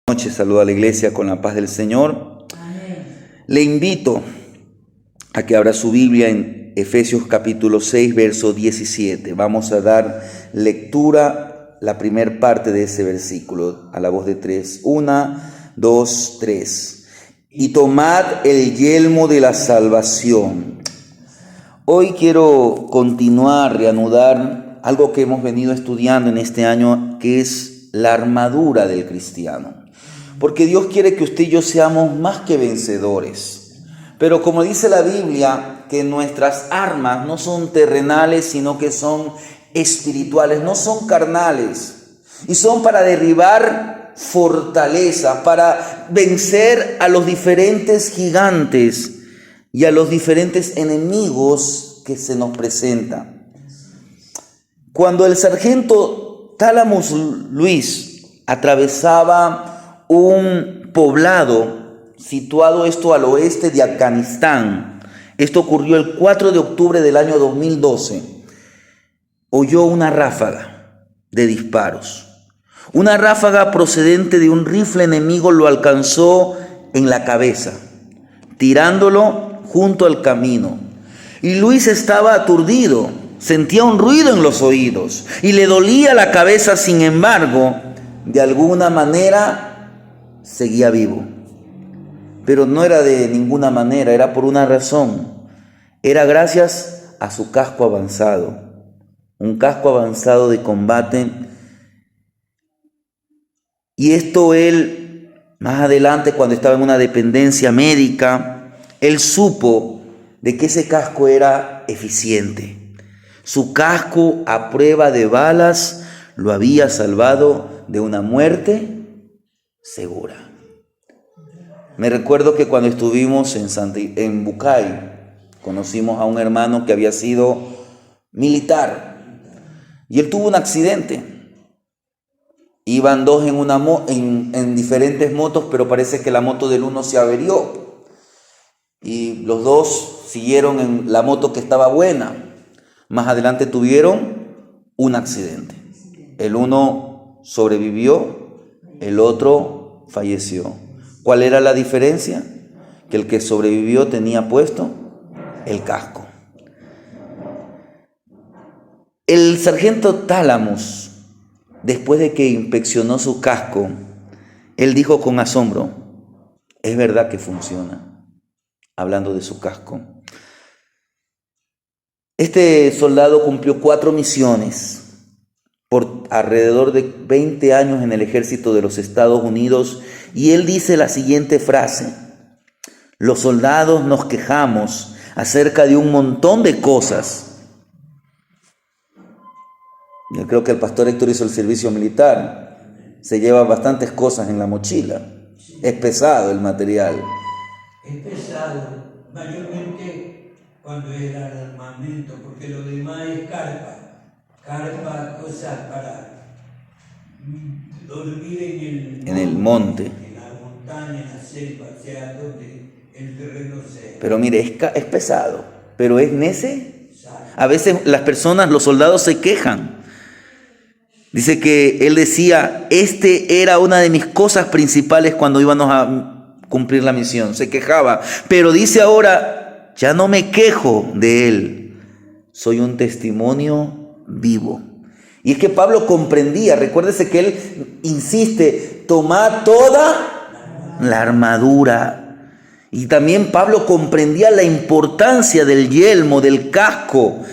Noche, saludo a la iglesia con la paz del Señor. Amén. Le invito a que abra su Biblia en Efesios capítulo 6, verso 17. Vamos a dar lectura la primera parte de ese versículo a la voz de tres. 1, 2, 3. Y tomad el yelmo de la salvación. Hoy quiero continuar, reanudar algo que hemos venido estudiando en este año, que es la armadura del cristiano. Porque Dios quiere que usted y yo seamos más que vencedores. Pero como dice la Biblia, que nuestras armas no son terrenales, sino que son espirituales, no son carnales. Y son para derribar fortalezas, para vencer a los diferentes gigantes y a los diferentes enemigos que se nos presentan. Cuando el sargento Tálamos Luis atravesaba un poblado situado esto al oeste de Afganistán. Esto ocurrió el 4 de octubre del año 2012. Oyó una ráfaga de disparos. Una ráfaga procedente de un rifle enemigo lo alcanzó en la cabeza, tirándolo junto al camino. Y Luis estaba aturdido, sentía un ruido en los oídos y le dolía la cabeza. Sin embargo, de alguna manera seguía vivo. Pero no era de ninguna manera, era por una razón. Era gracias a su casco avanzado. Un casco avanzado de combate. Y esto él, más adelante, cuando estaba en una dependencia médica, él supo de que ese casco era eficiente. Su casco a prueba de balas lo había salvado de una muerte segura. Me recuerdo que cuando estuvimos en Bucay, conocimos a un hermano que había sido militar y él tuvo un accidente. Iban dos en diferentes motos, pero parece que la moto del uno se averió y los dos siguieron en la moto que estaba buena. Más adelante tuvieron un accidente. El uno sobrevivió, el otro falleció. ¿Cuál era la diferencia? Que el que sobrevivió tenía puesto el casco. El sargento Tálamos, después de que inspeccionó su casco, él dijo con asombro: es verdad que funciona. Hablando de su casco. Este soldado cumplió 4 misiones por alrededor de 20 años en el ejército de los Estados Unidos, y él dice la siguiente frase: los soldados nos quejamos acerca de un montón de cosas. Yo creo que el pastor Héctor hizo el servicio militar, se lleva bastantes cosas en la mochila, es pesado el material. Es pesado, mayormente cuando es el armamento, porque lo demás es carpa, cosas para dormir en el monte, en la montaña, en la selva, sea donde el terreno sea. Pero mire, es pesado, pero es necesario. A veces las personas, los soldados se quejan. Dice que él decía: este era una de mis cosas principales cuando íbamos a cumplir la misión. Se quejaba, pero dice ahora: ya no me quejo de él, soy un testimonio vivo. Y es que Pablo comprendía, recuérdese que él insiste: tomad toda la armadura. Y también Pablo comprendía la importancia del yelmo, del casco,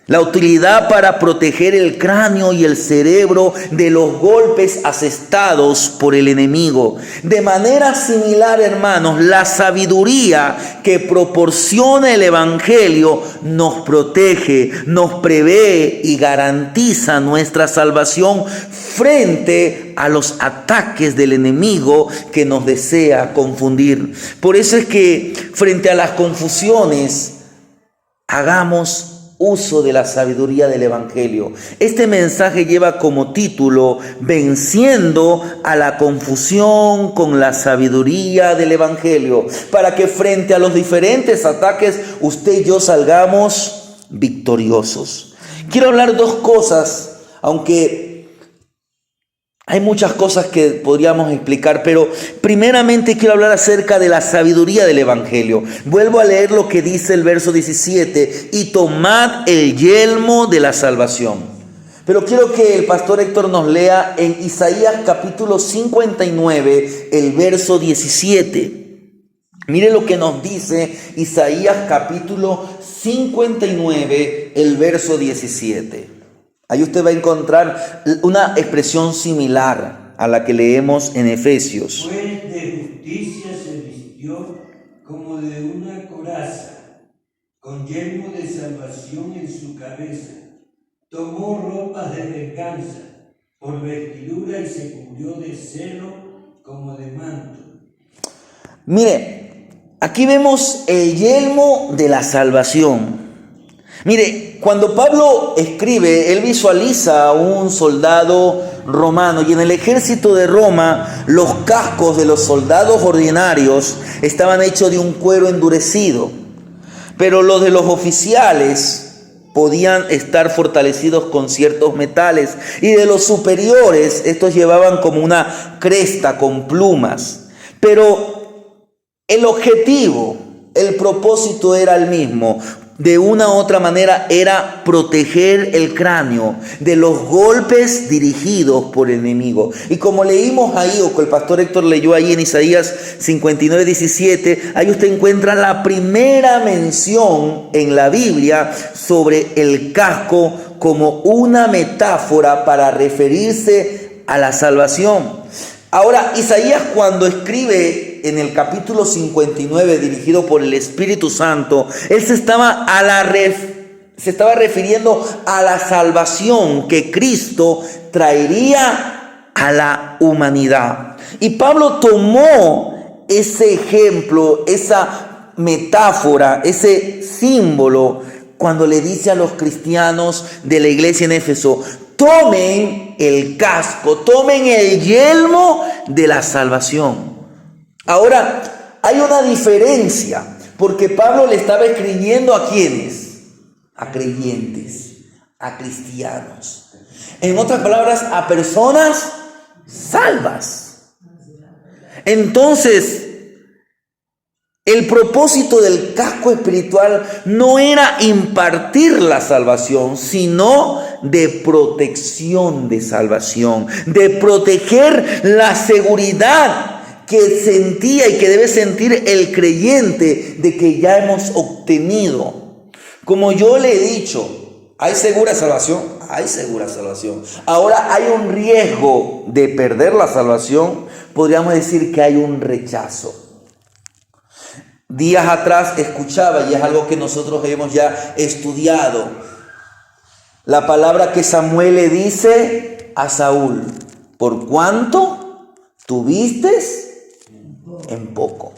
la utilidad para proteger el cráneo y el cerebro de los golpes asestados por el enemigo. De manera similar, hermanos, la sabiduría que proporciona el Evangelio nos protege, nos prevé y garantiza nuestra salvación frente a los ataques del enemigo que nos desea confundir. Por eso es que frente a las confusiones, hagamos uso de la sabiduría del Evangelio. Este mensaje lleva como título: venciendo a la confusión con la sabiduría del Evangelio, para que frente a los diferentes ataques usted y yo salgamos victoriosos. Quiero hablar 2 cosas, aunque Hay muchas cosas que podríamos explicar, pero primeramente quiero hablar acerca de la sabiduría del Evangelio. Vuelvo a leer lo que dice el verso 17, y tomad el yelmo de la salvación. Pero quiero que el pastor Héctor nos lea en Isaías capítulo 59, el verso 17. Mire lo que nos dice Isaías capítulo 59, el verso 17. Ahí usted va a encontrar una expresión similar a la que leemos en Efesios. Pues de justicia se vistió como de una coraza, con yelmo de salvación en su cabeza. Tomó ropas de venganza por vestidura y se cubrió de celo como de manto. Mire, aquí vemos el yelmo de la salvación. Mire, cuando Pablo escribe, él visualiza a un soldado romano, y en el ejército de Roma los cascos de los soldados ordinarios estaban hechos de un cuero endurecido, pero los de los oficiales podían estar fortalecidos con ciertos metales, y de los superiores estos llevaban como una cresta con plumas. Pero el objetivo, el propósito era el mismo. De una u otra manera era proteger el cráneo de los golpes dirigidos por el enemigo. Y como leímos ahí, o que el pastor Héctor leyó ahí en Isaías 59, 17, ahí usted encuentra la primera mención en la Biblia sobre el casco como una metáfora para referirse a la salvación. Ahora, Isaías, cuando escribe en el capítulo 59, dirigido por el Espíritu Santo, él se estaba refiriendo a la salvación que Cristo traería a la humanidad. Y Pablo tomó ese ejemplo, esa metáfora, ese símbolo, cuando le dice a los cristianos de la iglesia en Éfeso: tomen el casco, tomen el yelmo de la salvación. Ahora, hay una diferencia, porque Pablo le estaba escribiendo ¿a quiénes? A creyentes, a cristianos. En otras palabras, a personas salvas. Entonces, el propósito del casco espiritual no era impartir la salvación, sino de protección de salvación, de proteger la seguridad que sentía y que debe sentir el creyente de que ya hemos obtenido. Como yo le he dicho, ¿hay segura salvación? Hay segura salvación. Ahora, ¿hay un riesgo de perder la salvación? Podríamos decir que hay un rechazo. Días atrás escuchaba, y es algo que nosotros hemos ya estudiado, la palabra que Samuel le dice a Saúl: ¿por cuánto tuviste en poco?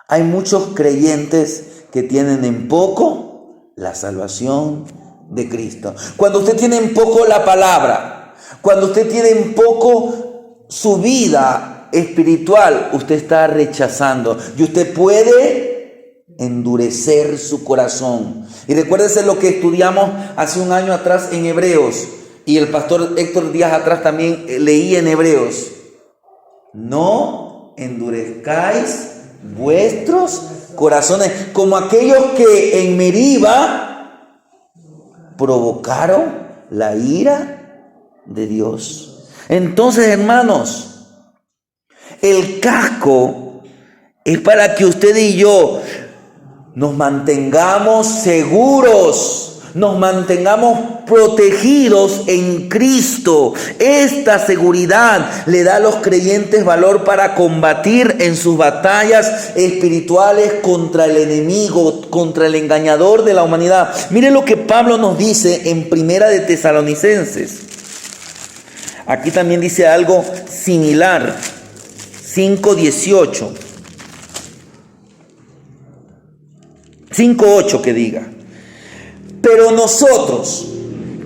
Hay muchos creyentes que tienen en poco la salvación de Cristo. Cuando usted tiene en poco la palabra, cuando usted tiene en poco su vida espiritual, usted está rechazando, y usted puede endurecer su corazón. Y recuérdese lo que estudiamos hace un año atrás en Hebreos, y el pastor Héctor días atrás también leía en Hebreos: no endurezcáis vuestros corazones como aquellos que en Meriba provocaron la ira de Dios. Entonces, hermanos, el casco es para que usted y yo nos mantengamos seguros, nos mantengamos protegidos en Cristo. Esta seguridad le da a los creyentes valor para combatir en sus batallas espirituales contra el enemigo, contra el engañador de la humanidad. Mire lo que Pablo nos dice en Primera de Tesalonicenses. Aquí también dice algo similar. 5:18. 5:8 que diga: pero nosotros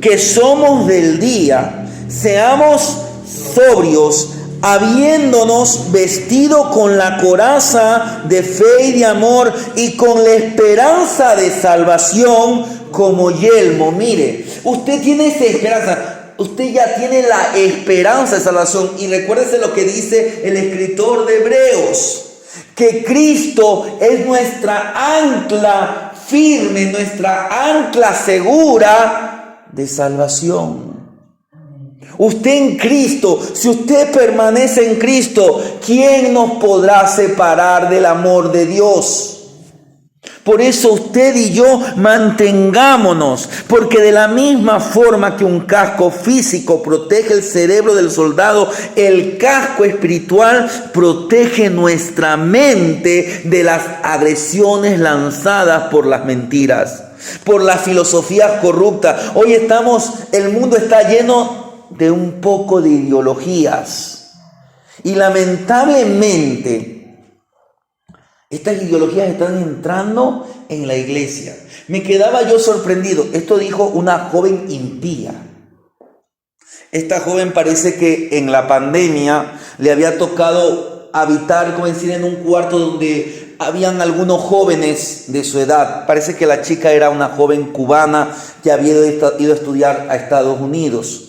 que somos del día, seamos sobrios, habiéndonos vestido con la coraza de fe y de amor, y con la esperanza de salvación como yelmo. Mire, usted tiene esa esperanza. usted ya tiene la esperanza de salvación. Y recuérdese lo que dice el escritor de Hebreos, que Cristo es nuestra ancla firme, nuestra ancla segura de salvación. Usted en Cristo, si usted permanece en Cristo, ¿quién nos podrá separar del amor de Dios? Por eso usted y yo mantengámonos, porque de la misma forma que un casco físico protege el cerebro del soldado, el casco espiritual protege nuestra mente de las agresiones lanzadas por las mentiras, por las filosofías corruptas. Hoy el mundo está lleno de un poco de ideologías y lamentablemente estas ideologías están entrando en la iglesia. Me quedaba yo sorprendido. Esto dijo una joven impía. Esta joven parece que en la pandemia le había tocado habitar, como decir, en un cuarto donde habían algunos jóvenes de su edad. Parece que la chica era una joven cubana que había ido a estudiar a Estados Unidos.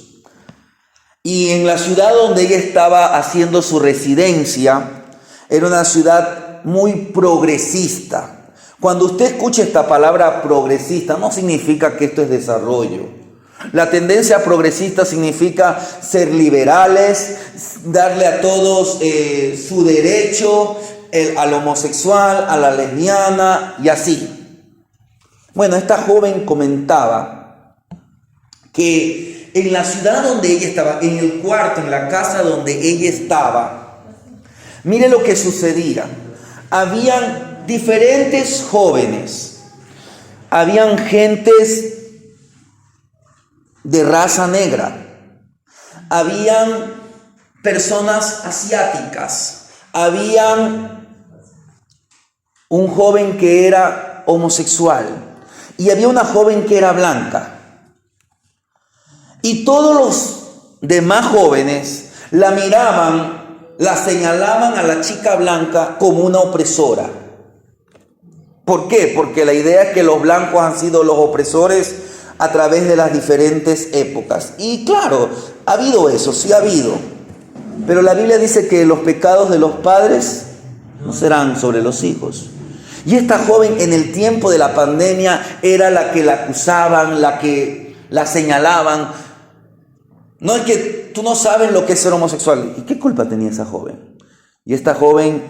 Y en la ciudad donde ella estaba haciendo su residencia, era una ciudad muy progresista. Cuando usted escucha esta palabra progresista, no significa que esto es desarrollo. La tendencia progresista significa ser liberales, darle a todos su derecho, al homosexual, a la lesbiana y así. Bueno, esta joven comentaba que en la ciudad donde ella estaba, en el cuarto, en la casa donde ella estaba, mire lo que sucedía. Habían diferentes jóvenes, habían gentes de raza negra, habían personas asiáticas, habían un joven que era homosexual y había una joven que era blanca. Y todos los demás jóvenes la miraban, la señalaban a la chica blanca como una opresora. ¿Por qué? Porque la idea es que los blancos han sido los opresores a través de las diferentes épocas. Y claro, ha habido eso, sí ha habido. Pero la Biblia dice que los pecados de los padres no serán sobre los hijos. Y esta joven en el tiempo de la pandemia era la que la acusaban, la que la señalaban. No es que tú no sabes lo que es ser homosexual. ¿Y qué culpa tenía esa joven? Y esta joven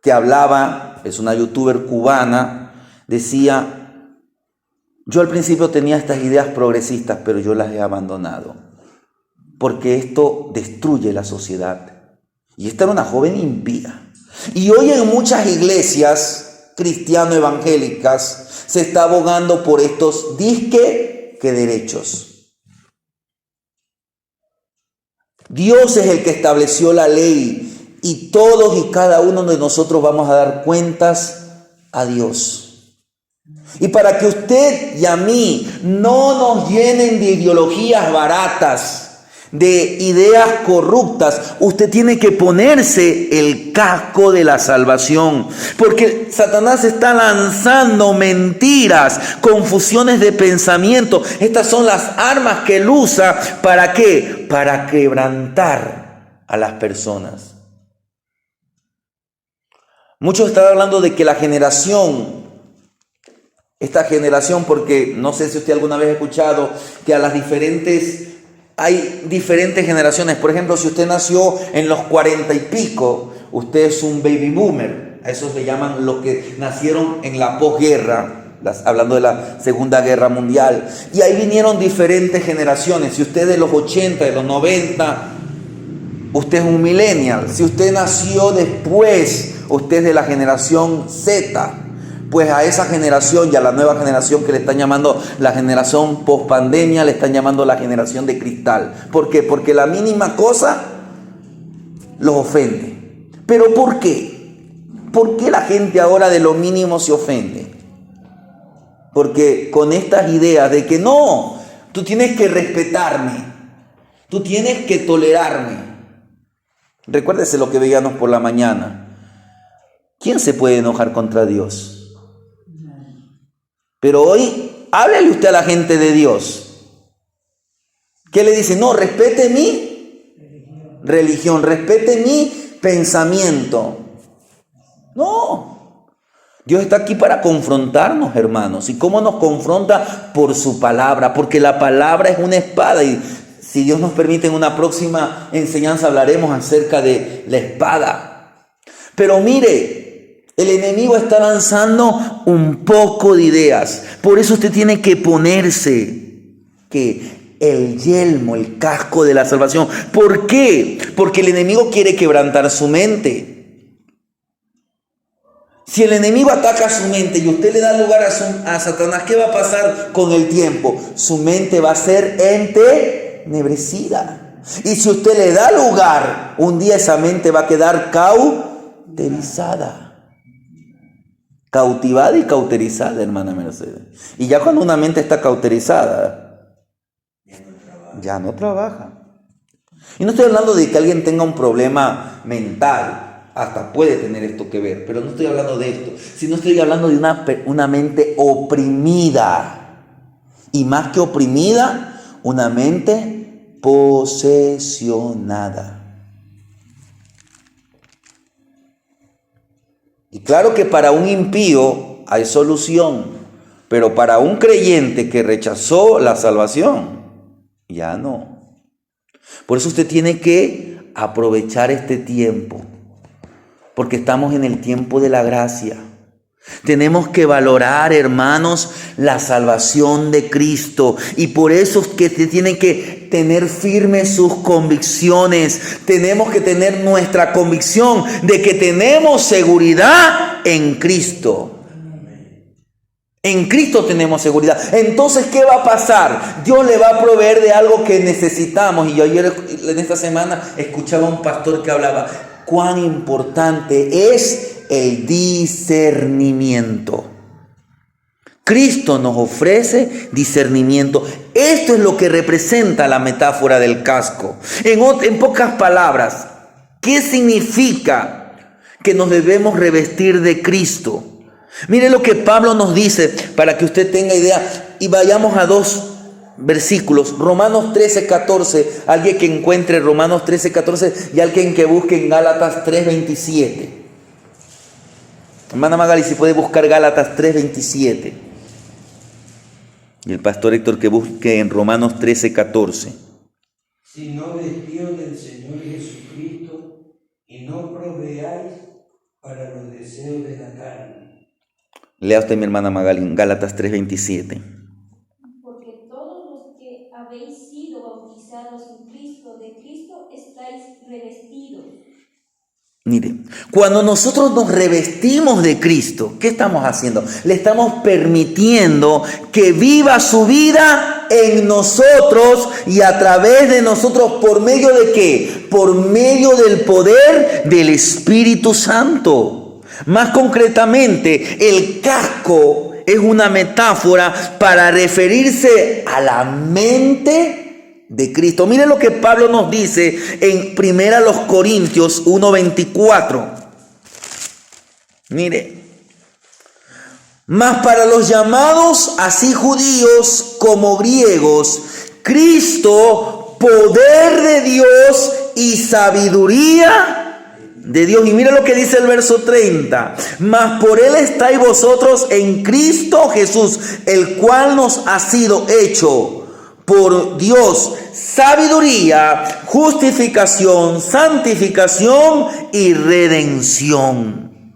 que hablaba, es una youtuber cubana, decía: yo al principio tenía estas ideas progresistas, pero yo las he abandonado, porque esto destruye la sociedad. Y esta era una joven impía. Y hoy en muchas iglesias cristiano-evangélicas se está abogando por estos disque que derechos. Dios es el que estableció la ley y todos y cada uno de nosotros vamos a dar cuentas a Dios. Y para que usted y a mí no nos llenen de ideologías baratas, de ideas corruptas, usted tiene que ponerse el casco de la salvación, porque Satanás está lanzando mentiras, confusiones de pensamiento. Estas son las armas que él usa. ¿Para qué? Para quebrantar a las personas. Muchos están hablando de que esta generación, porque no sé si usted alguna vez ha escuchado que hay diferentes generaciones. Por ejemplo, si usted nació en los 40 y pico, usted es un baby boomer. A esos le llaman los que nacieron en la posguerra, hablando de la Segunda Guerra Mundial. Y ahí vinieron diferentes generaciones. Si usted es de los 80, de los 90, usted es un millennial. Si usted nació después, usted es de la generación Z. Pues a esa generación y a la nueva generación que le están llamando la generación post-pandemia, le están llamando la generación de cristal. ¿Por qué? Porque la mínima cosa los ofende. ¿Pero por qué? ¿Por qué la gente ahora de lo mínimo se ofende? Porque con estas ideas de que no, tú tienes que respetarme, tú tienes que tolerarme. Recuérdese lo que veíamos por la mañana. ¿Quién se puede enojar contra Dios? Pero hoy, háblele usted a la gente de Dios. ¿Qué le dice? No, respete mi religión, respete mi pensamiento. No. Dios está aquí para confrontarnos, hermanos. ¿Y cómo nos confronta? Por su palabra, porque la palabra es una espada. Y si Dios nos permite, en una próxima enseñanza hablaremos acerca de la espada. Pero mire, el enemigo está lanzando un poco de ideas. Por eso usted tiene que ponerse el yelmo, el casco de la salvación. ¿Por qué? Porque el enemigo quiere quebrantar su mente. Si el enemigo ataca su mente y usted le da lugar a Satanás, ¿qué va a pasar con el tiempo? Su mente va a ser entenebrecida. Y si usted le da lugar, un día esa mente va a quedar cauterizada. Cautivada y cauterizada, hermana Mercedes. Y ya cuando una mente está cauterizada, ya no trabaja. Y no estoy hablando de que alguien tenga un problema mental. Hasta puede tener esto que ver, pero no estoy hablando de esto, sino estoy hablando de una mente oprimida. Y más que oprimida, una mente posesionada. Y claro que para un impío hay solución, pero para un creyente que rechazó la salvación, ya no. Por eso usted tiene que aprovechar este tiempo. Porque estamos en el tiempo de la gracia. Tenemos que valorar, hermanos, la salvación de Cristo. Y por eso es que se tienen que tener firmes sus convicciones. Tenemos que tener nuestra convicción de que tenemos seguridad en Cristo. En Cristo tenemos seguridad. Entonces, ¿qué va a pasar? Dios le va a proveer de algo que necesitamos. Y yo ayer, en esta semana, escuchaba a un pastor que hablaba cuán importante es el discernimiento. Cristo nos ofrece discernimiento. Esto es lo que representa la metáfora del casco. En pocas palabras, ¿qué significa que nos debemos revestir de Cristo? Mire lo que Pablo nos dice para que usted tenga idea. Y vayamos a dos versículos. Romanos 13:14. Alguien que encuentre Romanos 13:14 y alguien que busque en Gálatas 3:27. Hermana Magali, si puede buscar Gálatas 3:27. Y el pastor Héctor que busque en Romanos 13:14. Sino vestidos del Señor Jesucristo y no proveáis para los deseos de la carne. Lea usted, mi hermana Magali, en Gálatas 3:27. Porque todos los que habéis sido bautizados en Cristo, de Cristo estáis revestidos. Mire, cuando nosotros nos revestimos de Cristo, ¿qué estamos haciendo? Le estamos permitiendo que viva su vida en nosotros y a través de nosotros. ¿Por medio de qué? Por medio del poder del Espíritu Santo. Más concretamente, el casco es una metáfora para referirse a la mente de Cristo. Mire lo que Pablo nos dice en 1 Corintios 1:24. Mire. Mas para los llamados, así judíos como griegos, Cristo, poder de Dios y sabiduría de Dios. Y mira lo que dice el verso 30. Mas por él estáis vosotros en Cristo Jesús, el cual nos ha sido hecho por Dios sabiduría, justificación, santificación y redención.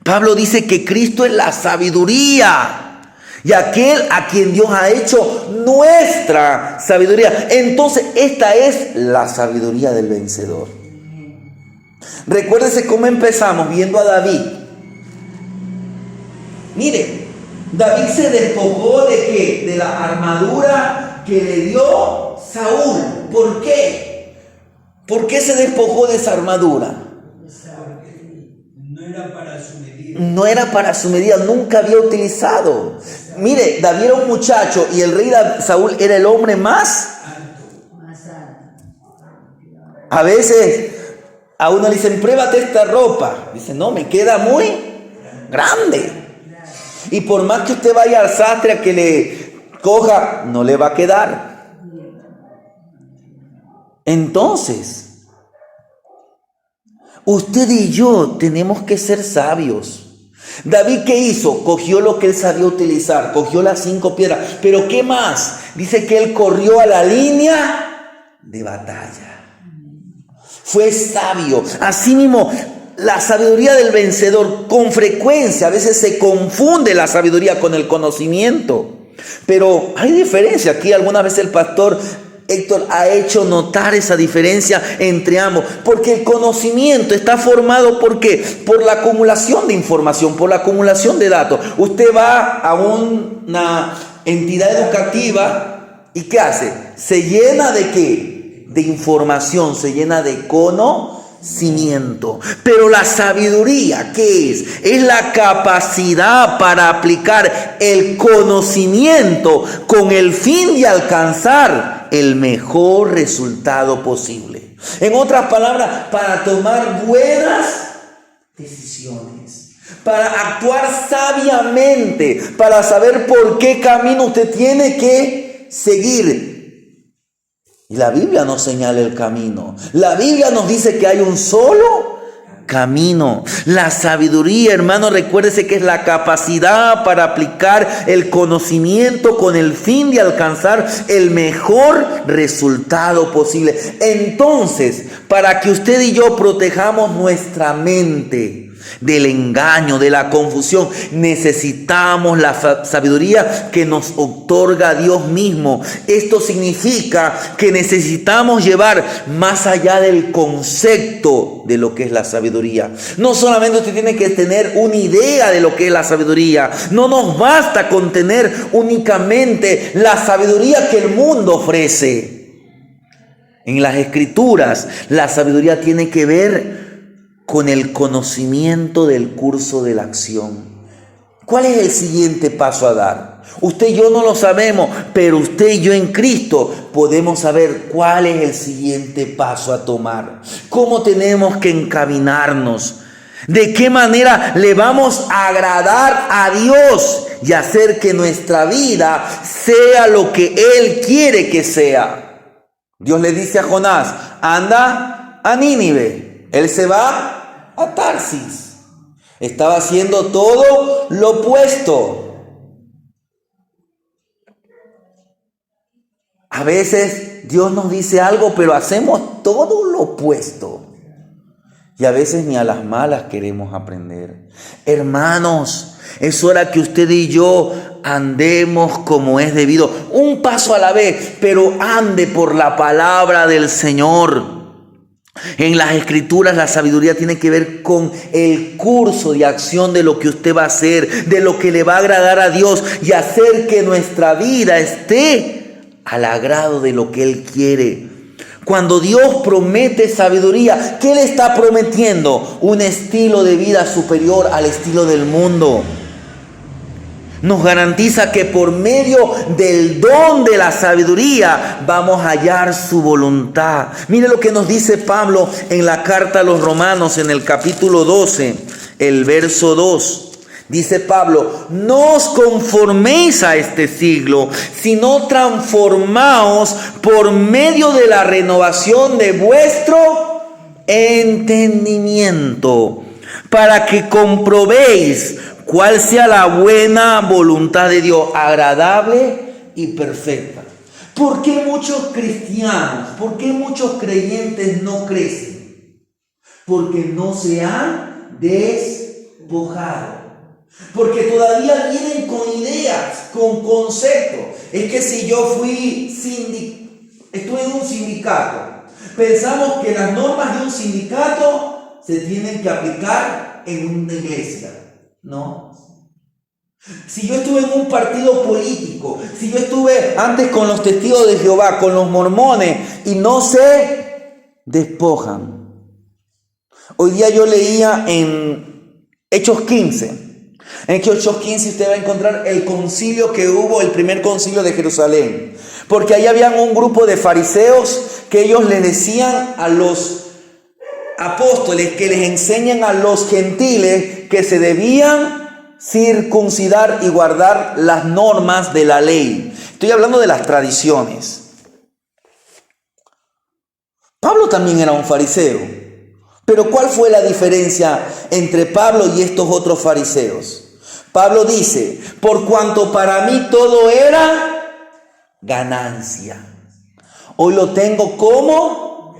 Pablo dice que Cristo es la sabiduría y aquel a quien Dios ha hecho nuestra sabiduría. Entonces esta es la sabiduría del vencedor. Recuérdese cómo empezamos viendo a David. Mire, David se despojó de ¿qué? De la armadura que le dio Saúl. ¿Por qué? ¿Por qué se despojó de esa armadura? No era para su medida. No era para su medida, nunca había utilizado. Mire, David era un muchacho y el rey Saúl era el hombre más alto. A veces a uno le dicen, pruébate esta ropa. Dice, no, me queda muy grande. Y por más que usted vaya al sastre a que le coja, no le va a quedar. Entonces, usted y yo tenemos que ser sabios. David, ¿qué hizo? Cogió lo que él sabía utilizar, cogió las 5 piedras. Pero ¿qué más? Dice que él corrió a la línea de batalla. Fue sabio. Asimismo, la sabiduría del vencedor, con frecuencia, a veces se confunde la sabiduría con el conocimiento. Pero hay diferencia. Aquí algunas veces el pastor Héctor ha hecho notar esa diferencia entre ambos, porque el conocimiento está formado ¿por qué? Por la acumulación de información, por la acumulación de datos. Usted va a una entidad educativa y ¿qué hace? Se llena de ¿qué? De información, se llena de conocimiento. Pero la sabiduría, ¿qué es? Es la capacidad para aplicar el conocimiento con el fin de alcanzar el mejor resultado posible. En otras palabras, para tomar buenas decisiones, para actuar sabiamente, para saber por qué camino usted tiene que seguir. Y la Biblia nos señala el camino. La Biblia nos dice que hay un solo camino. La sabiduría, hermano, recuérdese que es la capacidad para aplicar el conocimiento con el fin de alcanzar el mejor resultado posible. Entonces, para que usted y yo protejamos nuestra mente del engaño, de la confusión, necesitamos la sabiduría que nos otorga Dios mismo. Esto significa que necesitamos llevar más allá del concepto de lo que es la sabiduría. No solamente usted tiene que tener una idea de lo que es la sabiduría. No nos basta con tener únicamente la sabiduría que el mundo ofrece. En las Escrituras, la sabiduría tiene que ver con el conocimiento del curso de la acción. ¿Cuál es el siguiente paso a dar? Usted y yo no lo sabemos, pero usted y yo en Cristo podemos saber cuál es el siguiente paso a tomar. ¿Cómo tenemos que encaminarnos? ¿De qué manera le vamos a agradar a Dios y hacer que nuestra vida sea lo que Él quiere que sea? Dios le dice a Jonás, anda a Nínive. Él se va a Tarsis. Estaba haciendo todo lo opuesto. A veces Dios nos dice algo, pero hacemos todo lo opuesto. Y a veces ni a las malas queremos aprender. Hermanos, es hora que usted y yo andemos como es debido. Un paso a la vez, pero ande por la palabra del Señor. En las Escrituras la sabiduría tiene que ver con el curso de acción de lo que usted va a hacer, de lo que le va a agradar a Dios y hacer que nuestra vida esté al agrado de lo que Él quiere. Cuando Dios promete sabiduría, ¿qué le está prometiendo? Un estilo de vida superior al estilo del mundo. Nos garantiza que por medio del don de la sabiduría vamos a hallar su voluntad. Mire lo que nos dice Pablo en la carta a los Romanos en el capítulo 12, el verso 2. Dice Pablo, no os conforméis a este siglo, sino transformaos por medio de la renovación de vuestro entendimiento, para que comprobéis cuál sea la buena voluntad de Dios, agradable y perfecta. ¿Por qué muchos cristianos, por qué muchos creyentes no crecen? Porque no se han despojado. Porque todavía vienen con ideas, con conceptos. Es que si yo estuve en un sindicato, pensamos que las normas de un sindicato se tienen que aplicar en una iglesia. No. Si yo estuve en un partido político, si yo estuve antes con los testigos de Jehová, con los mormones, y no se despojan. Hoy día yo leía en Hechos 15. En Hechos 15 usted va a encontrar el concilio que hubo, el primer concilio de Jerusalén. Porque ahí habían un grupo de fariseos que ellos les decían a los apóstoles que les enseñan a los gentiles que se debían circuncidar y guardar las normas de la ley. Estoy hablando de las tradiciones. Pablo también era un fariseo. Pero ¿cuál fue la diferencia entre Pablo y estos otros fariseos? Pablo dice, por cuanto para mí todo era ganancia, hoy lo tengo como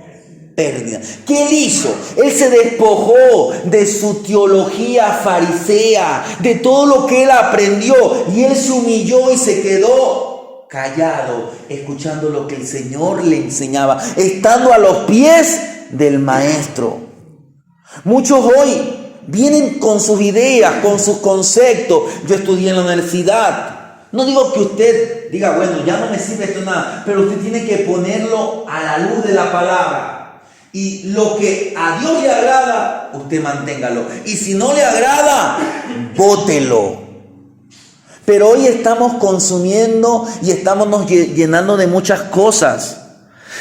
pérdida. ¿Qué él hizo? Él se despojó de su teología farisea, de todo lo que él aprendió, y él se humilló y se quedó callado, escuchando lo que el Señor le enseñaba, estando a los pies del maestro. Muchos hoy vienen con sus ideas, con sus conceptos. Yo estudié en la universidad. No digo que usted diga, bueno, ya no me sirve esto nada, pero usted tiene que ponerlo a la luz de la palabra. Y lo que a Dios le agrada, usted manténgalo. Y si no le agrada, bótelo. Pero hoy estamos consumiendo y estamos nos llenando de muchas cosas.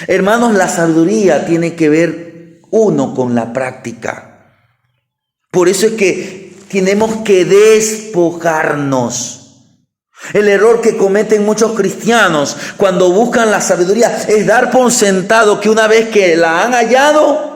Hermanos, la sabiduría tiene que ver uno con la práctica. Por eso es que tenemos que despojarnos. El error que cometen muchos cristianos cuando buscan la sabiduría es dar por sentado que una vez que la han hallado,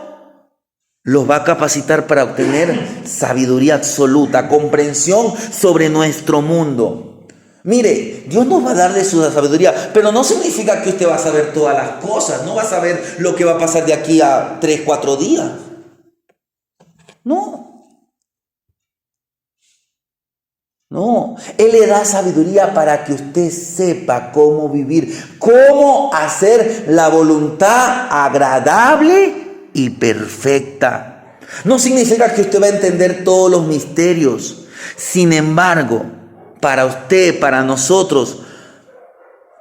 los va a capacitar para obtener sabiduría absoluta, comprensión sobre nuestro mundo. Mire, Dios nos va a dar de su sabiduría, pero no significa que usted va a saber todas las cosas, no va a saber lo que va a pasar de aquí a 3, 4 días. No, Él le da sabiduría para que usted sepa cómo vivir, cómo hacer la voluntad agradable y perfecta. No significa que usted va a entender todos los misterios. Sin embargo, para usted, para nosotros,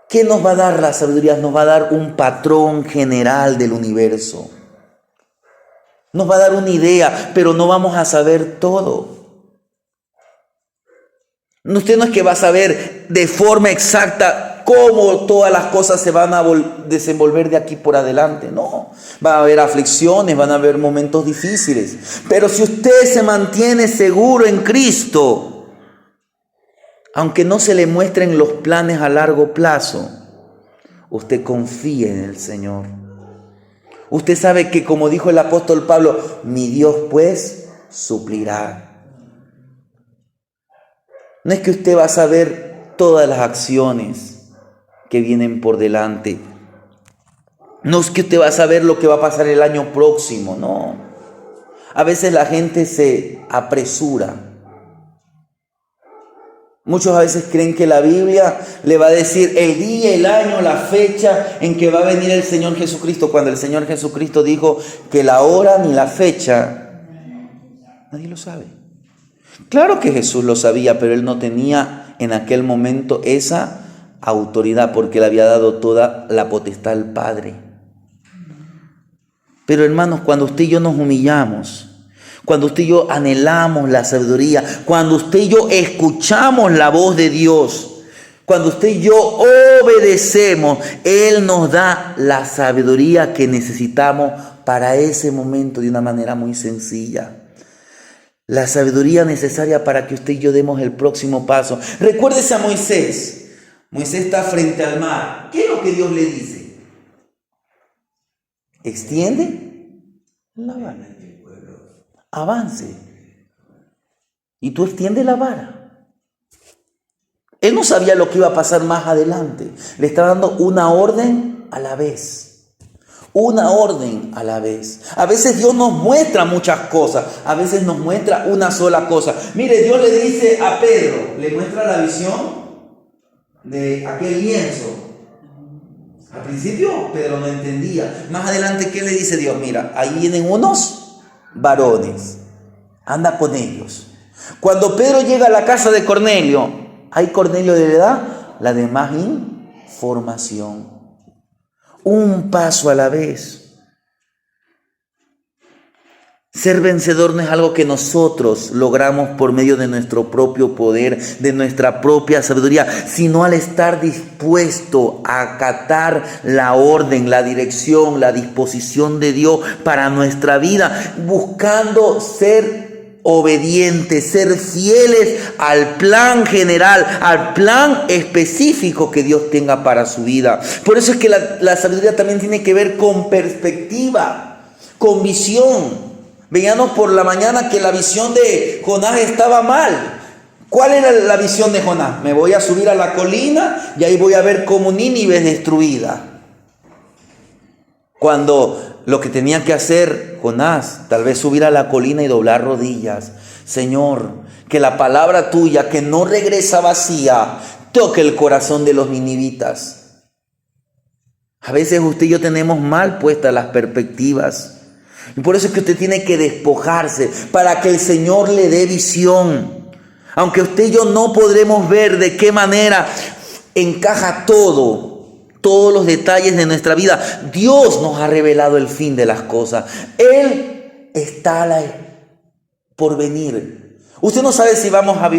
¿qué nos va a dar la sabiduría? Nos va a dar un patrón general del universo. Nos va a dar una idea, pero no vamos a saber todo. Usted no es que va a saber de forma exacta cómo todas las cosas se van a desenvolver de aquí por adelante. No, va a haber aflicciones, van a haber momentos difíciles. Pero si usted se mantiene seguro en Cristo, aunque no se le muestren los planes a largo plazo, usted confía en el Señor. Usted sabe que, como dijo el apóstol Pablo, mi Dios pues suplirá. No es que usted va a saber todas las acciones que vienen por delante. No es que usted va a saber lo que va a pasar el año próximo, no. A veces la gente se apresura. Muchos a veces creen que la Biblia le va a decir el día, el año, la fecha en que va a venir el Señor Jesucristo, cuando el Señor Jesucristo dijo que la hora ni la fecha, nadie lo sabe. Claro que Jesús lo sabía, pero Él no tenía en aquel momento esa autoridad, porque le había dado toda la potestad al Padre. Pero hermanos, cuando usted y yo nos humillamos, cuando usted y yo anhelamos la sabiduría, cuando usted y yo escuchamos la voz de Dios, cuando usted y yo obedecemos, Él nos da la sabiduría que necesitamos para ese momento de una manera muy sencilla. La sabiduría necesaria para que usted y yo demos el próximo paso. Recuérdese a Moisés. Moisés está frente al mar. ¿Qué es lo que Dios le dice? Extiende la vara. Avance. Y tú extiende la vara. Él no sabía lo que iba a pasar más adelante. Le estaba dando una orden a la vez. Una orden a la vez. A veces Dios nos muestra muchas cosas. A veces nos muestra una sola cosa. Mire, Dios le dice a Pedro, le muestra la visión de aquel lienzo. Al principio Pedro no entendía. Más adelante, ¿qué le dice Dios? Mira, ahí vienen unos varones. Anda con ellos. Cuando Pedro llega a la casa de Cornelio, ahí Cornelio le da la demás información. Un paso a la vez. Ser vencedor no es algo que nosotros logramos por medio de nuestro propio poder, de nuestra propia sabiduría, sino al estar dispuesto a acatar la orden, la dirección, la disposición de Dios para nuestra vida, buscando ser obedientes, ser fieles al plan general, al plan específico que Dios tenga para su vida. Por eso es que la sabiduría también tiene que ver con perspectiva, con visión. Veíamos por la mañana que la visión de Jonás estaba mal. ¿Cuál era la visión de Jonás? Me voy a subir a la colina y ahí voy a ver cómo Nínive es destruida. Cuando lo que tenía que hacer Jonás, tal vez subir a la colina y doblar rodillas. Señor, que la palabra tuya, que no regresa vacía, toque el corazón de los ninivitas. A veces usted y yo tenemos mal puestas las perspectivas. Y por eso es que usted tiene que despojarse para que el Señor le dé visión. Aunque usted y yo no podremos ver de qué manera encaja todos los detalles de nuestra vida, Dios nos ha revelado el fin de las cosas. Él está por venir. Usted no sabe si vamos a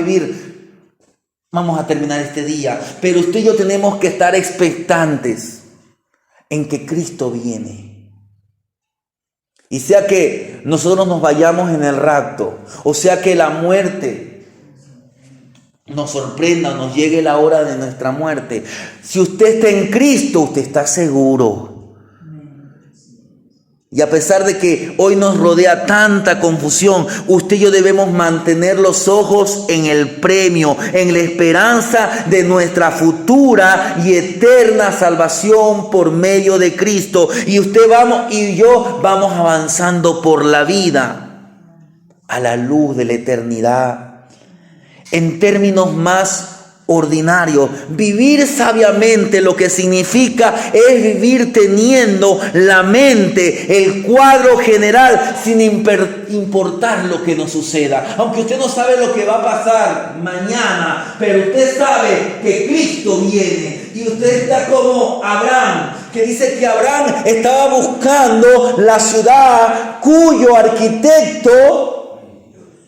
terminar este día, pero usted y yo tenemos que estar expectantes en que Cristo viene. Y sea que nosotros nos vayamos en el rapto, o sea que la muerte nos sorprenda, nos llegue la hora de nuestra muerte. Si usted está en Cristo, usted está seguro. Y a pesar de que hoy nos rodea tanta confusión, usted y yo debemos mantener los ojos en el premio, en la esperanza de nuestra futura y eterna salvación por medio de Cristo. Y usted y yo vamos avanzando por la vida a la luz de la eternidad. En términos más ordinario, vivir sabiamente lo que significa es vivir teniendo la mente, el cuadro general, sin importar lo que nos suceda. Aunque usted no sabe lo que va a pasar mañana, pero usted sabe que Cristo viene. Y usted está como Abraham, que dice que Abraham estaba buscando la ciudad cuyo arquitecto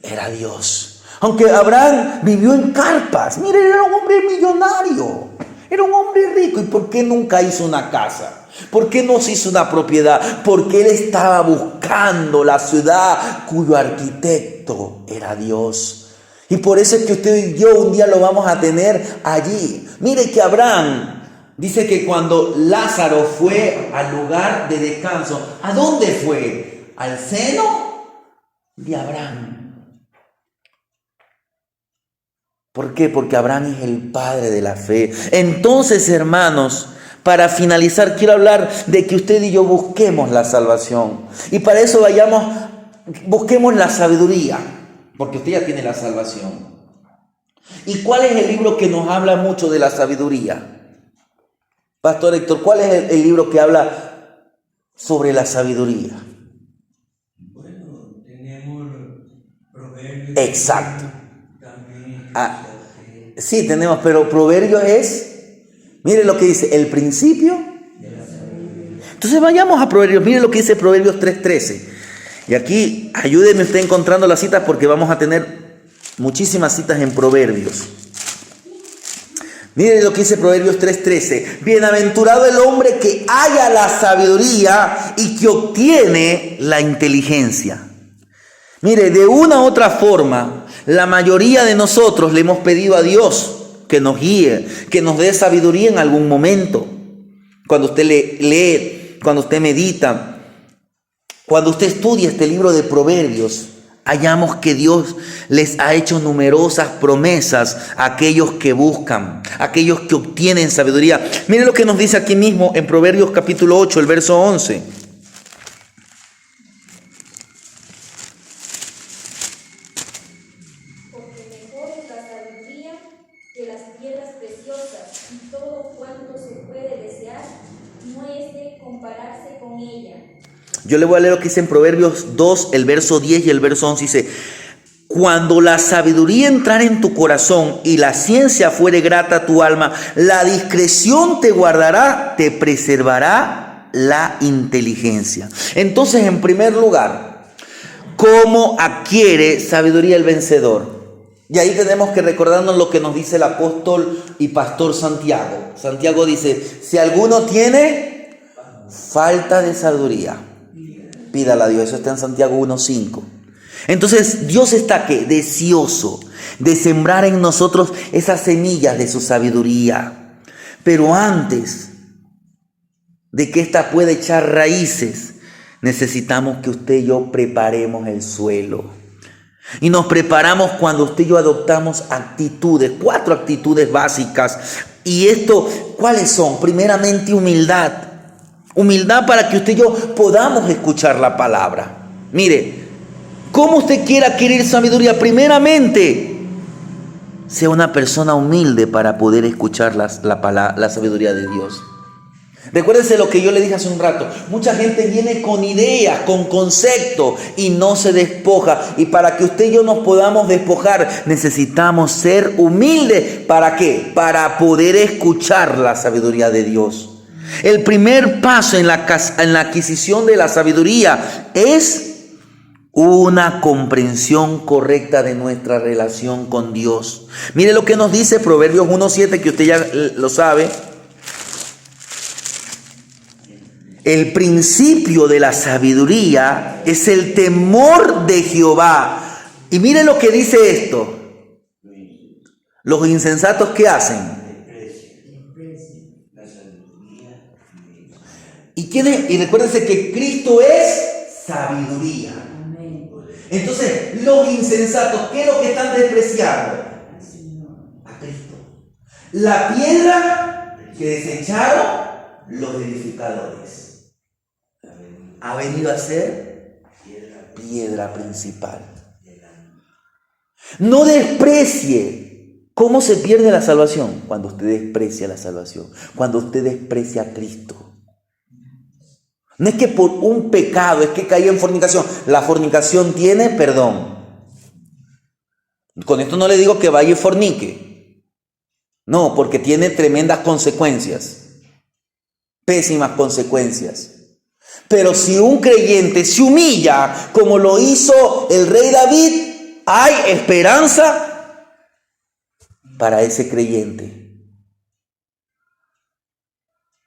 era Dios. Aunque Abraham vivió en carpas, mire, era un hombre millonario, era un hombre rico. ¿Y por qué nunca hizo una casa? ¿Por qué no se hizo una propiedad? Porque él estaba buscando la ciudad cuyo arquitecto era Dios. Y por eso es que usted y yo un día lo vamos a tener allí. Mire que Abraham dice que cuando Lázaro fue al lugar de descanso, ¿a dónde fue? ¿Al seno de Abraham? ¿Por qué? Porque Abraham es el padre de la fe. Entonces, hermanos, para finalizar, quiero hablar de que usted y yo busquemos la salvación. Y para eso busquemos la sabiduría, porque usted ya tiene la salvación. ¿Y cuál es el libro que nos habla mucho de la sabiduría? Pastor Héctor, ¿cuál es el libro que habla sobre la sabiduría? Bueno, tenemos Proverbios. Exacto. Sí, tenemos, pero Proverbios mire lo que dice, el principio. Entonces vayamos a Proverbios, mire lo que dice Proverbios 3:13. Y aquí ayúdeme usted encontrando las citas porque vamos a tener muchísimas citas en Proverbios. Mire lo que dice Proverbios 3:13. Bienaventurado el hombre que halla la sabiduría y que obtiene la inteligencia. Mire, de una u otra forma, la mayoría de nosotros le hemos pedido a Dios que nos guíe, que nos dé sabiduría en algún momento. Cuando usted lee, cuando usted medita, cuando usted estudia este libro de Proverbios, hallamos que Dios les ha hecho numerosas promesas a aquellos que buscan, a aquellos que obtienen sabiduría. Mire lo que nos dice aquí mismo en Proverbios capítulo 8, el verso 11. Yo le voy a leer lo que dice en Proverbios 2, el verso 10 y el verso 11. Dice, cuando la sabiduría entrare en tu corazón y la ciencia fuere grata a tu alma, la discreción te guardará, te preservará la inteligencia. Entonces, en primer lugar, ¿cómo adquiere sabiduría el vencedor? Y ahí tenemos que recordarnos lo que nos dice el apóstol y pastor Santiago. Santiago dice, si alguno tiene falta de sabiduría, pídala a Dios. Eso está en Santiago 1:5. Entonces Dios está ¿qué? Deseoso de sembrar en nosotros esas semillas de su sabiduría. Pero antes de que ésta pueda echar raíces, necesitamos que usted y yo preparemos el suelo. Y nos preparamos cuando usted y yo adoptamos actitudes, 4 actitudes básicas. Y esto, ¿cuáles son? Primeramente, humildad. Humildad para que usted y yo podamos escuchar la palabra. Mire, ¿cómo usted quiere adquirir sabiduría? Primeramente, sea una persona humilde para poder escuchar la sabiduría de Dios. Recuérdense lo que yo le dije hace un rato. Mucha gente viene con ideas, con conceptos y no se despoja. Y para que usted y yo nos podamos despojar, necesitamos ser humildes. ¿Para qué? Para poder escuchar la sabiduría de Dios. El primer paso en la adquisición de la sabiduría es una comprensión correcta de nuestra relación con Dios. Mire lo que nos dice Proverbios 1:7, que usted ya lo sabe. El principio de la sabiduría es el temor de Jehová. Y mire lo que dice esto. Los insensatos, ¿qué hacen? Y recuérdense que Cristo es sabiduría. Entonces, los insensatos, ¿qué es lo que están despreciando? A Cristo. La piedra que desecharon los edificadores ha venido a ser piedra principal. No desprecie. ¿Cómo se pierde la salvación? Cuando usted desprecia la salvación, cuando usted desprecia a Cristo. No es que por un pecado, es que caí en fornicación. La fornicación tiene perdón. Con esto no le digo que vaya y fornique. No, porque tiene tremendas consecuencias. Pésimas consecuencias. Pero si un creyente se humilla, como lo hizo el rey David, hay esperanza para ese creyente.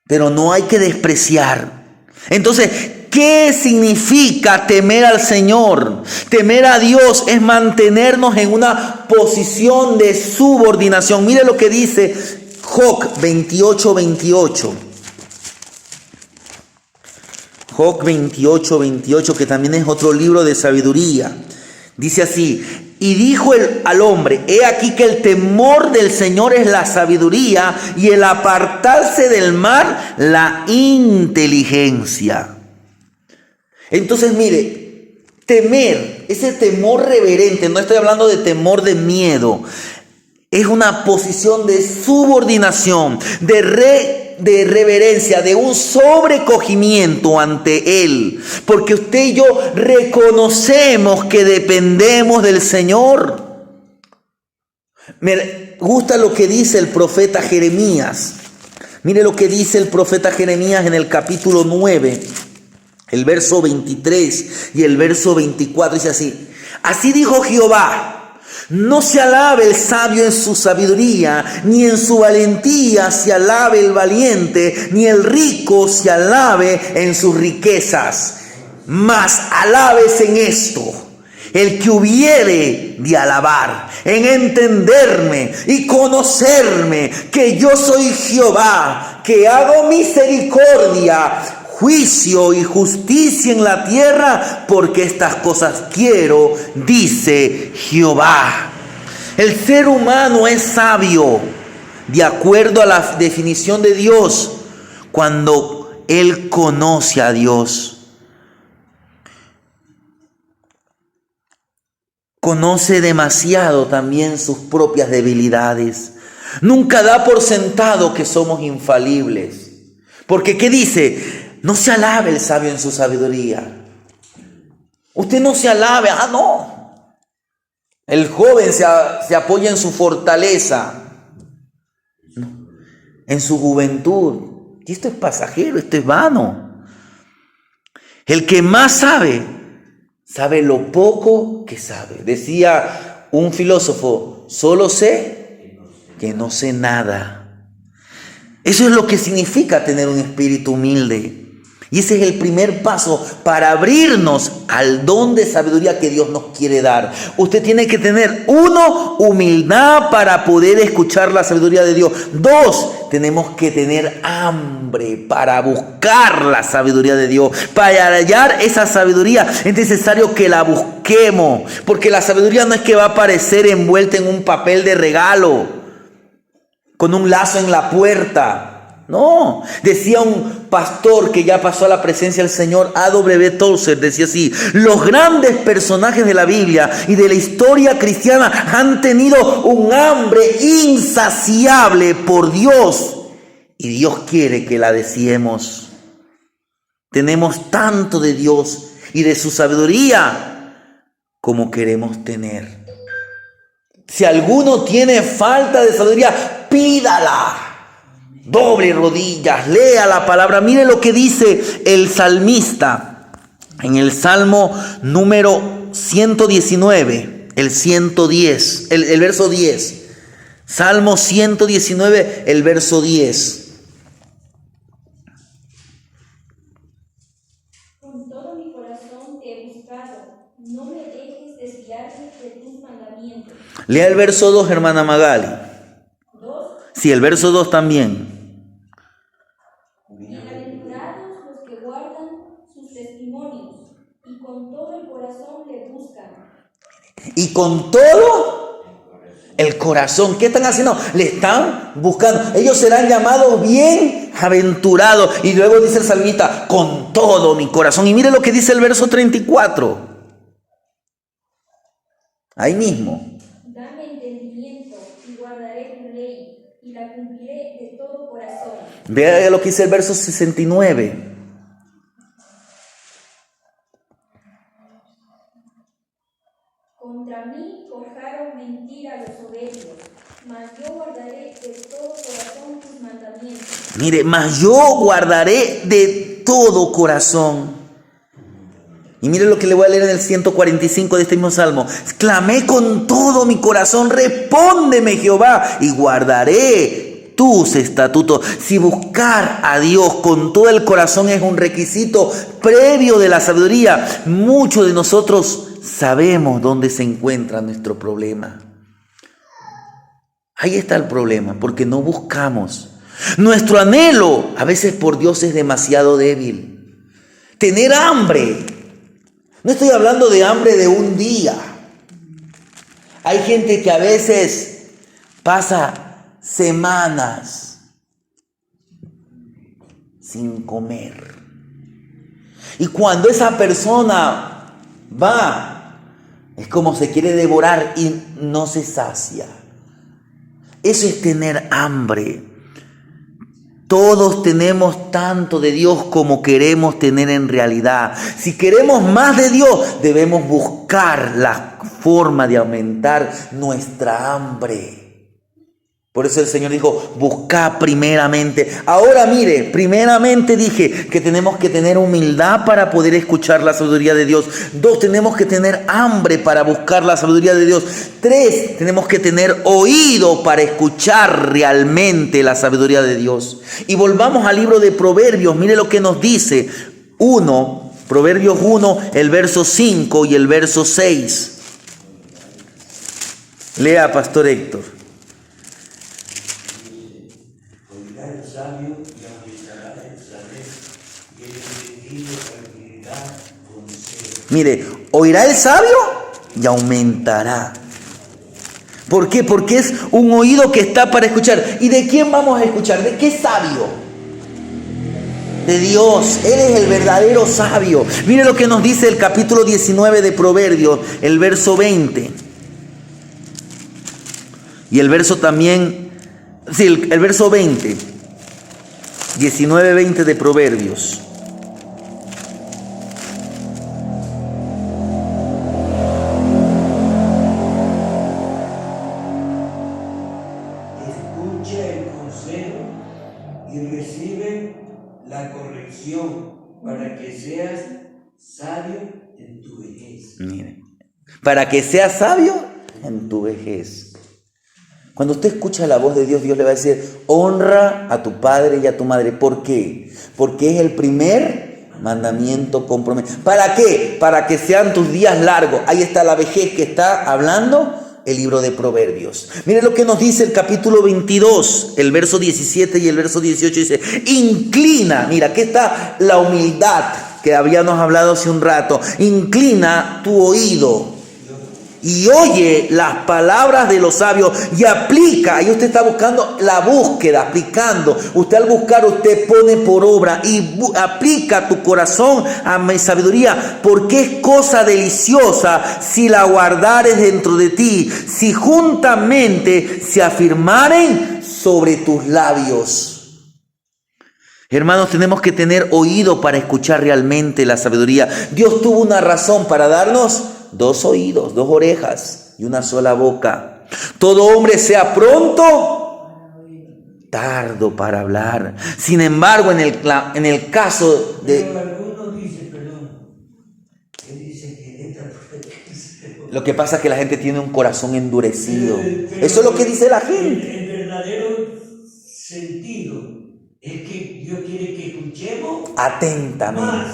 Pero no hay que despreciar. Entonces, ¿qué significa temer al Señor? Temer a Dios es mantenernos en una posición de subordinación. Mire lo que dice Job 28:28. Job 28:28, que también es otro libro de sabiduría. Dice así: y dijo al hombre, he aquí que el temor del Señor es la sabiduría, y el apartarse del mal, la inteligencia. Entonces, mire, temer, ese temor reverente, no estoy hablando de temor de miedo, es una posición de subordinación, de reverencia, de un sobrecogimiento ante Él, porque usted y yo reconocemos que dependemos del Señor. Me gusta lo que dice el profeta Jeremías. Mire lo que dice el profeta Jeremías en el capítulo 9, el verso 23 y el verso 24. Dice así: así dijo Jehová, no se alabe el sabio en su sabiduría, ni en su valentía se alabe el valiente, ni el rico se alabe en sus riquezas. Mas alabes en esto el que hubiere de alabar, en entenderme y conocerme, que yo soy Jehová, que hago misericordia, juicio y justicia en la tierra, porque estas cosas quiero, dice Jehová. El ser humano es sabio, de acuerdo a la definición de Dios, cuando él conoce a Dios. Conoce demasiado también sus propias debilidades. Nunca da por sentado que somos infalibles. Porque ¿qué dice? No se alabe el sabio en su sabiduría. Usted no se alabe. No. El joven se apoya en su fortaleza, en su juventud. Y esto es pasajero, esto es vano. El que más sabe lo poco que sabe. Decía un filósofo: solo sé que no sé nada. Eso es lo que significa tener un espíritu humilde. Y ese es el primer paso para abrirnos al don de sabiduría que Dios nos quiere dar. Usted tiene que tener, 1, humildad para poder escuchar la sabiduría de Dios. 2, tenemos que tener hambre para buscar la sabiduría de Dios. Para hallar esa sabiduría es necesario que la busquemos, porque la sabiduría no es que va a aparecer envuelta en un papel de regalo, con un lazo en la puerta. No, decía un pastor que ya pasó a la presencia del Señor, A.W. Tozer, decía así: los grandes personajes de la Biblia y de la historia cristiana han tenido un hambre insaciable por Dios, y Dios quiere que la deseemos. Tenemos tanto de Dios y de su sabiduría como queremos tener. Si alguno tiene falta de sabiduría, pídala. Doble rodillas, lea la palabra. Mire lo que dice el salmista en el Salmo número 119, el 110, el verso 10. Salmo 119, el verso 10. Con todo mi corazón te he buscado, no me dejes desviarme de tus mandamientos. Lea el verso 2, hermana Magali. ¿2? Sí, el verso 2 también. Bienaventurados los que guardan sus testimonios y con todo el corazón le buscan. Y con todo el corazón, ¿qué están haciendo? Le están buscando. Ellos serán llamados bienaventurados. Y luego dice el salmista: con todo mi corazón. Y mire lo que dice el verso 34. Ahí mismo. Dame entendimiento y guardaré tu ley y la cumpliré de todo corazón. Vea lo que dice el verso 69. Contra mí forjaron mentira los soberbios, mas yo guardaré de todo corazón tus mandamientos. Mire, mas yo guardaré de todo corazón. Y mire lo que le voy a leer en el 145 de este mismo salmo. Clamé con todo mi corazón, respóndeme Jehová, y guardaré tus estatutos. Si buscar a Dios con todo el corazón es un requisito previo de la sabiduría, muchos de nosotros sabemos dónde se encuentra nuestro problema. Ahí está el problema, porque no buscamos. Nuestro anhelo a veces por Dios es demasiado débil. Tener hambre. No estoy hablando de hambre de un día. Hay gente que a veces pasa semanas sin comer. Y cuando esa persona va, es como se quiere devorar y no se sacia. Eso es tener hambre. Todos tenemos tanto de Dios como queremos tener en realidad. Si queremos más de Dios, debemos buscar la forma de aumentar nuestra hambre. Por eso el Señor dijo: busca primeramente. Ahora mire, primeramente dije que tenemos que tener humildad para poder escuchar la sabiduría de Dios. 2, tenemos que tener hambre para buscar la sabiduría de Dios. 3, tenemos que tener oído para escuchar realmente la sabiduría de Dios. Y volvamos al libro de Proverbios. Mire lo que nos dice. Proverbios 1, el verso 5 y el verso 6. Lea, Pastor Héctor. Sabio y aumentará el saber, y el entendido adquirirá consejo. Mire, oirá el sabio y aumentará. ¿Por qué? Porque es un oído que está para escuchar. ¿Y de quién vamos a escuchar? ¿De qué sabio? De Dios. Él es el verdadero sabio. Mire lo que nos dice el capítulo 19 de Proverbios, el verso 20. Y el verso también, sí, el verso 20. 19:20 de Proverbios. Escucha el consejo y recibe la corrección para que seas sabio en tu vejez. Mire, para que seas sabio en tu vejez. Cuando usted escucha la voz de Dios, Dios le va a decir: honra a tu padre y a tu madre. ¿Por qué? Porque es el primer Mandamiento comprometido. ¿Para qué? Para que sean tus días largos. Ahí está la vejez que está hablando el libro de Proverbios. Mire lo que nos dice el capítulo 22, el verso 17 y el verso 18. Dice, inclina, mira, aquí está la humildad que habíamos hablado hace un rato. Inclina tu oído y oye las palabras de los sabios y aplica. Ahí usted está buscando la búsqueda, aplicando. Usted al buscar, usted pone por obra y aplica tu corazón a mi sabiduría, porque es cosa deliciosa si la guardares dentro de ti, si juntamente se afirmaren sobre tus labios. Hermanos, tenemos que tener oído para escuchar realmente la sabiduría. Dios tuvo una razón para darnos 2 oídos, 2 orejas y una sola boca. Todo hombre sea pronto, tardo para hablar. Sin embargo, en el caso de... Pero algunos dicen, él dice que Lo que pasa es que la gente tiene un corazón endurecido. Eso es lo que dice la gente. El verdadero sentido es que Dios quiere que escuchemos Atentamente. más.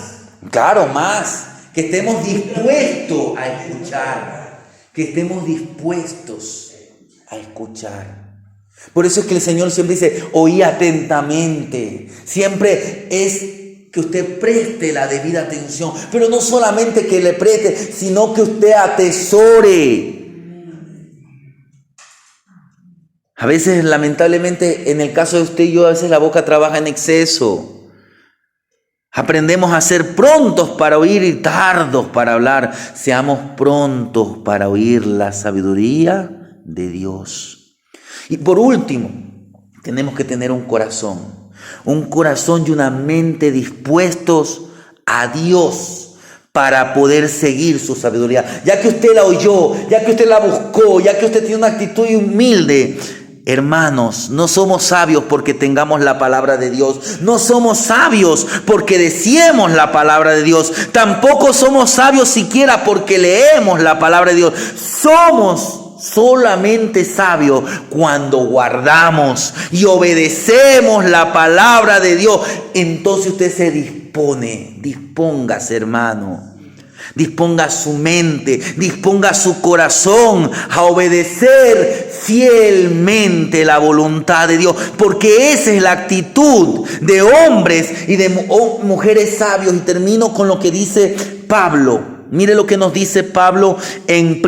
Claro, más. Que estemos dispuestos a escuchar. Que estemos dispuestos a escuchar. Por eso es que el Señor siempre dice, oí atentamente. Siempre es que usted preste la debida atención. Pero no solamente que le preste, sino que usted atesore. A veces, lamentablemente, en el caso de usted y yo, a veces la boca trabaja en exceso. Aprendemos a ser prontos para oír y tardos para hablar. Seamos prontos para oír la sabiduría de Dios. Y por último, tenemos que tener un corazón y una mente dispuestos a Dios para poder seguir su sabiduría. Ya que usted la oyó, ya que usted la buscó, ya que usted tiene una actitud humilde. Hermanos, no somos sabios porque tengamos la palabra de Dios. No somos sabios porque deseemos la palabra de Dios. Tampoco somos sabios siquiera porque leemos la palabra de Dios. Somos solamente sabios cuando guardamos y obedecemos la palabra de Dios. Entonces usted se dispóngase, hermano. Disponga su mente, disponga su corazón a obedecer fielmente la voluntad de Dios, porque esa es la actitud de hombres y de mujeres sabios. Y termino con lo que dice Pablo. Mire lo que nos dice Pablo en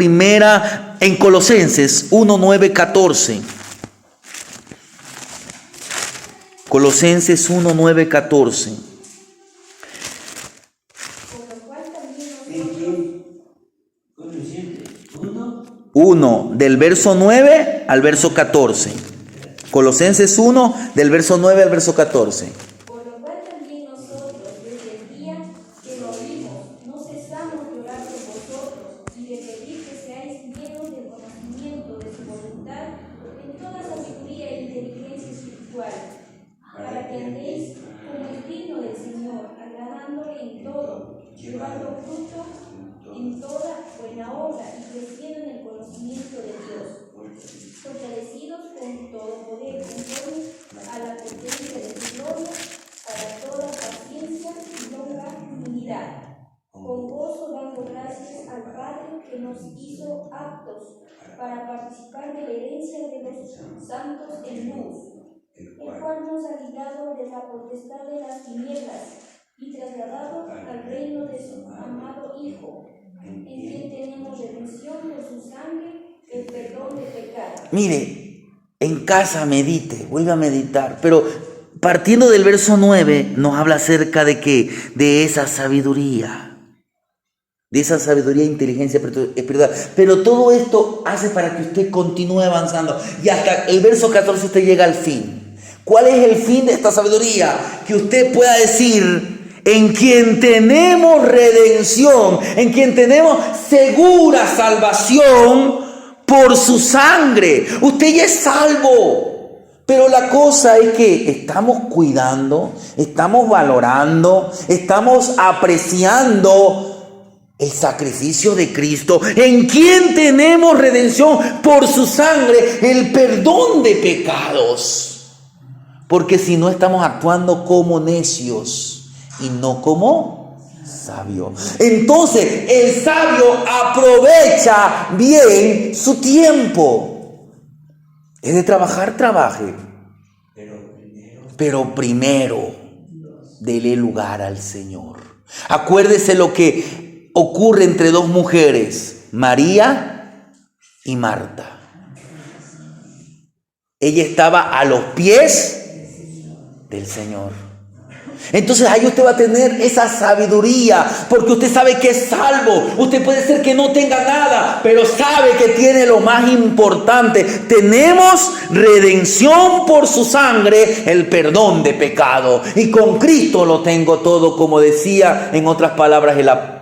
Colosenses 1:9-14. Colosenses 1:9-14. 1 del verso 9 al verso 14. Colosenses 1 del verso 9 al verso 14. Por lo cual también nosotros, desde el día que lo oímos, no cesamos de orar por vosotros y de pedir que seáis llenos del conocimiento de su voluntad en toda sabiduría e inteligencia espiritual, para que andéis como es digno del Señor, agradándole en todo, llevando fruto en toda buena obra y creciendo en el conocimiento de Dios, fortalecidos con todo poder, conforme a la potencia de su gloria, para toda paciencia y longa unidad, con gozo dando gracias al Padre que nos hizo aptos para participar de la herencia de los santos en luz, el cual nos ha librado de la potestad de las tinieblas y trasladado al reino de su amado Hijo, en quien tenemos redención por su sangre, el perdón de pecados. Mire, en casa medite, vuelva a meditar, pero partiendo del verso 9 nos habla acerca de qué, de esa sabiduría e inteligencia espiritual. Pero todo esto hace para que usted continúe avanzando y hasta el verso 14 usted llega al fin. ¿Cuál es el fin de esta sabiduría? Que usted pueda decir: en quien tenemos redención, en quien tenemos segura salvación por su sangre. Usted ya es salvo. Pero la cosa es que estamos cuidando, estamos valorando, estamos apreciando el sacrificio de Cristo, en quien tenemos redención por su sangre, el perdón de pecados. Porque si no, estamos actuando como necios. y no como sabio. Entonces, el sabio aprovecha bien su tiempo. Es de trabajar, trabaje. Pero primero, dele lugar al Señor. Acuérdese lo que ocurre entre dos mujeres, María y Marta. Ella estaba a los pies del Señor. Entonces ahí usted va a tener esa sabiduría, porque usted sabe que es salvo. Usted puede ser que no tenga nada, pero sabe que tiene lo más importante. Tenemos redención por su sangre, el perdón de pecado. Y con Cristo lo tengo todo, como decía en otras palabras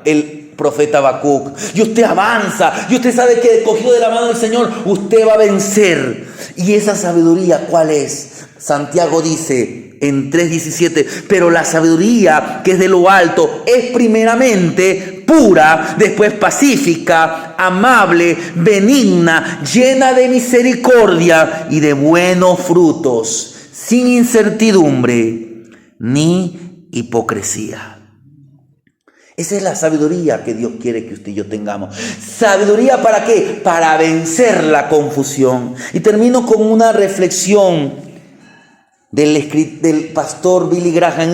el profeta Habacuc. Y usted avanza, y usted sabe que cogido de la mano del Señor, usted va a vencer. ¿Y esa sabiduría cuál es? Santiago dice en 3:17, pero la sabiduría que es de lo alto es primeramente pura, después pacífica, amable, benigna, llena de misericordia y de buenos frutos, sin incertidumbre ni hipocresía. Esa es la sabiduría que Dios quiere que usted y yo tengamos. ¿Sabiduría para qué? Para vencer la confusión. Y termino con una reflexión del pastor Billy Graham.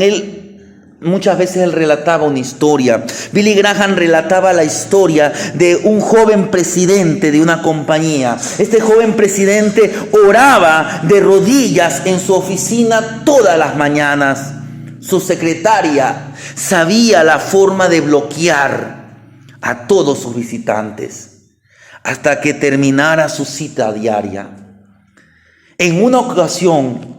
Muchas veces él relataba una historia. Billy Graham relataba la historia de un joven presidente de una compañía. Este joven presidente oraba de rodillas en su oficina todas las mañanas. Su secretaria sabía la forma de bloquear a todos sus visitantes hasta que terminara su cita diaria. En una ocasión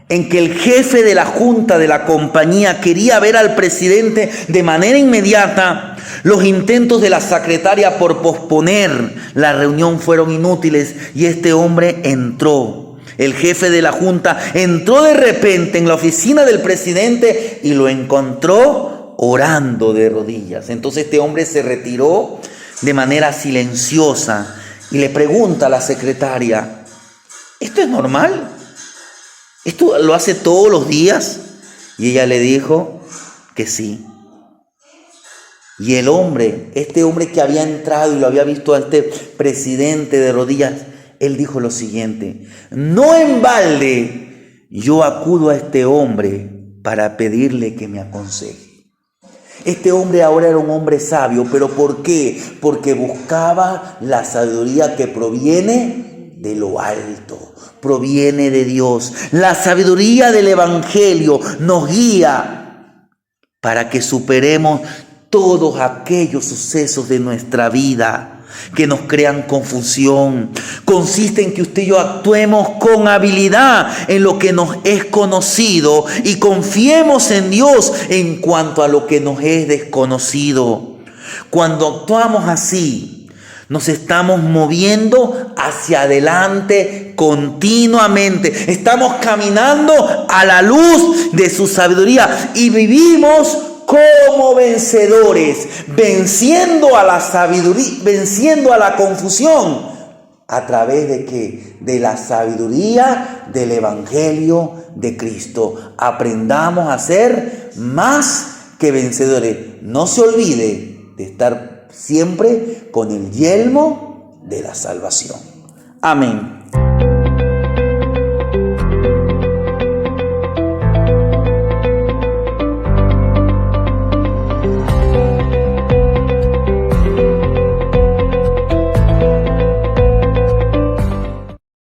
en que el jefe de la junta de la compañía quería ver al presidente de manera inmediata, los intentos de la secretaria por posponer la reunión fueron inútiles y este hombre entró. El jefe de la junta entró de repente en la oficina del presidente y lo encontró orando de rodillas. Entonces este hombre se retiró de manera silenciosa y le pregunta a la secretaria: ¿esto es normal? ¿Esto lo hace todos los días? Y ella le dijo que sí. Y el hombre, este hombre que había entrado y lo había visto a este presidente de rodillas, él dijo lo siguiente: no en balde yo acudo a este hombre para pedirle que me aconseje. Este hombre ahora era un hombre sabio, ¿pero por qué? Porque buscaba la sabiduría que proviene de lo alto, proviene de Dios. La sabiduría del Evangelio nos guía para que superemos todos aquellos sucesos de nuestra vida que nos crean confusión. Consiste en que usted y yo actuemos con habilidad en lo que nos es conocido y confiemos en Dios en cuanto a lo que nos es desconocido. Cuando actuamos así, nos estamos moviendo hacia adelante continuamente. Estamos caminando a la luz de su sabiduría y vivimos como vencedores, venciendo a la sabiduría, venciendo a la confusión. ¿A través de qué? De la sabiduría del Evangelio de Cristo. Aprendamos a ser más que vencedores. No se olvide de estar siempre con el yelmo de la salvación. Amén.